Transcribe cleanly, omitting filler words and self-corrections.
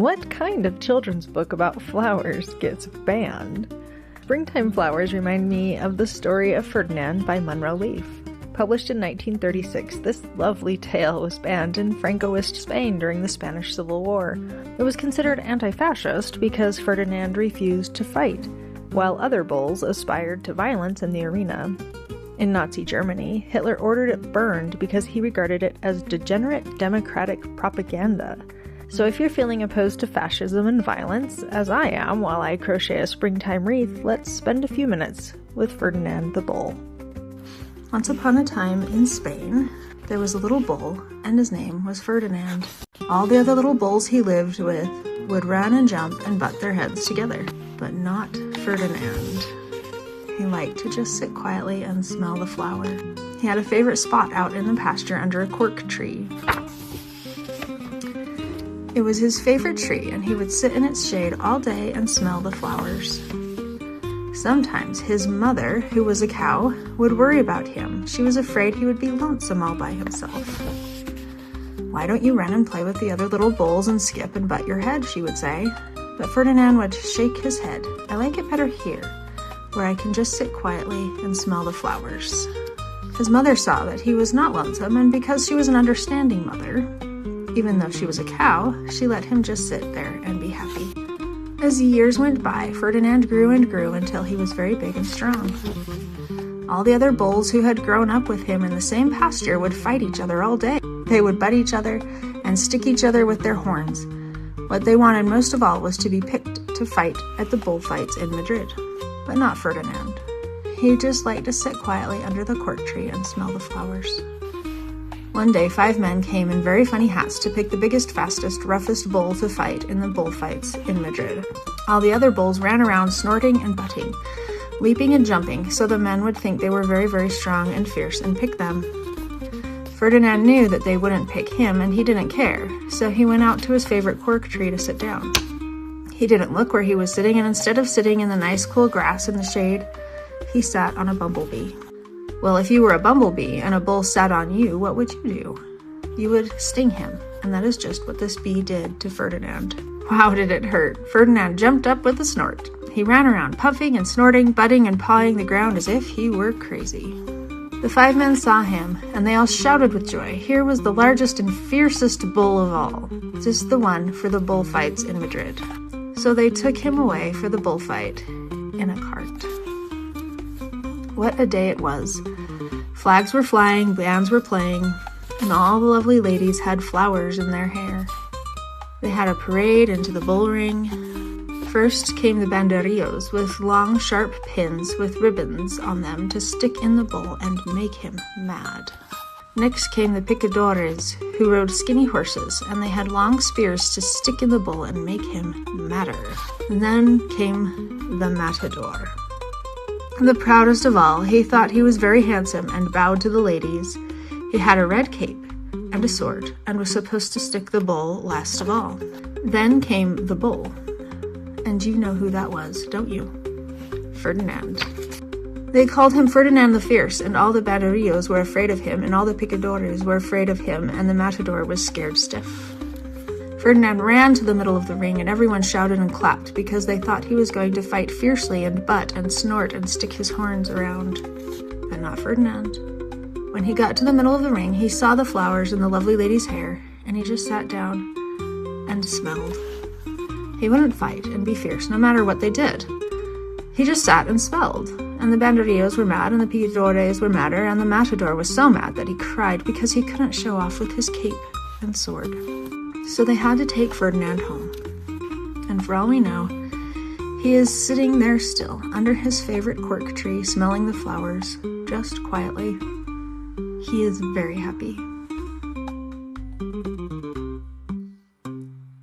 What kind of children's book about flowers gets banned? Springtime Flowers remind me of the story of Ferdinand by Munro Lawn. Published in 1936, this lovely tale was banned in Francoist Spain during the Spanish Civil War. It was considered anti-fascist because Ferdinand refused to fight, while other bulls aspired to violence in the arena. In Nazi Germany, Hitler ordered it burned because he regarded it as degenerate democratic propaganda. So if you're feeling opposed to fascism and violence, as I am while I crochet a springtime wreath, let's spend a few minutes with Ferdinand the Bull. Once upon a time in Spain, there was a little bull, and his name was Ferdinand. All the other little bulls he lived with would run and jump and butt their heads together, but not Ferdinand. He liked to just sit quietly and smell the flower. He had a favorite spot out in the pasture under a cork tree. It was his favorite tree, and he would sit in its shade all day and smell the flowers. Sometimes his mother, who was a cow, would worry about him. She was afraid he would be lonesome all by himself. "Why don't you run and play with the other little bulls and skip and butt your head?" she would say. But Ferdinand would shake his head. "I like it better here, where I can just sit quietly and smell the flowers." His mother saw that he was not lonesome, and because she was an understanding mother, even though she was a cow, she let him just sit there and be happy. As years went by, Ferdinand grew and grew until he was very big and strong. All the other bulls who had grown up with him in the same pasture would fight each other all day. They would butt each other and stick each other with their horns. What they wanted most of all was to be picked to fight at the bullfights in Madrid. But not Ferdinand. He just liked to sit quietly under the cork tree and smell the flowers. One day, 5 men came in very funny hats to pick the biggest, fastest, roughest bull to fight in the bullfights in Madrid. All the other bulls ran around snorting and butting, leaping and jumping, so the men would think they were very, very strong and fierce and pick them. Ferdinand knew that they wouldn't pick him, and he didn't care, so he went out to his favorite cork tree to sit down. He didn't look where he was sitting, and instead of sitting in the nice cool grass in the shade, he sat on a bumblebee. Well, if you were a bumblebee and a bull sat on you, what would you do? You would sting him, and that is just what this bee did to Ferdinand. Wow, did it hurt. Ferdinand jumped up with a snort. He ran around puffing and snorting, butting and pawing the ground as if he were crazy. The 5 men saw him, and they all shouted with joy. Here was the largest and fiercest bull of all, just the one for the bullfights in Madrid. So they took him away for the bullfight in a cart. What a day it was. Flags were flying, bands were playing, and all the lovely ladies had flowers in their hair. They had a parade into the bull ring. First came the banderillos with long, sharp pins with ribbons on them to stick in the bull and make him mad. Next came the picadores, who rode skinny horses, and they had long spears to stick in the bull and make him madder. And then came the matador. The proudest of all, he thought he was very handsome and bowed to the ladies. He had a red cape and a sword and was supposed to stick the bull last of all. Then came the bull. And you know who that was, don't you? Ferdinand. They called him Ferdinand the Fierce, and all the banderillos were afraid of him, and all the picadores were afraid of him, and the matador was scared stiff. Ferdinand ran to the middle of the ring, and everyone shouted and clapped because they thought he was going to fight fiercely and butt and snort and stick his horns around. But not Ferdinand. When he got to the middle of the ring, he saw the flowers in the lovely lady's hair, and he just sat down and smelled. He wouldn't fight and be fierce no matter what they did. He just sat and smelled, and the banderillos were mad, and the picadores were madder, and the matador was so mad that he cried because he couldn't show off with his cape and sword. So they had to take Ferdinand home. And for all we know, he is sitting there still, under his favorite cork tree, smelling the flowers, just quietly. He is very happy.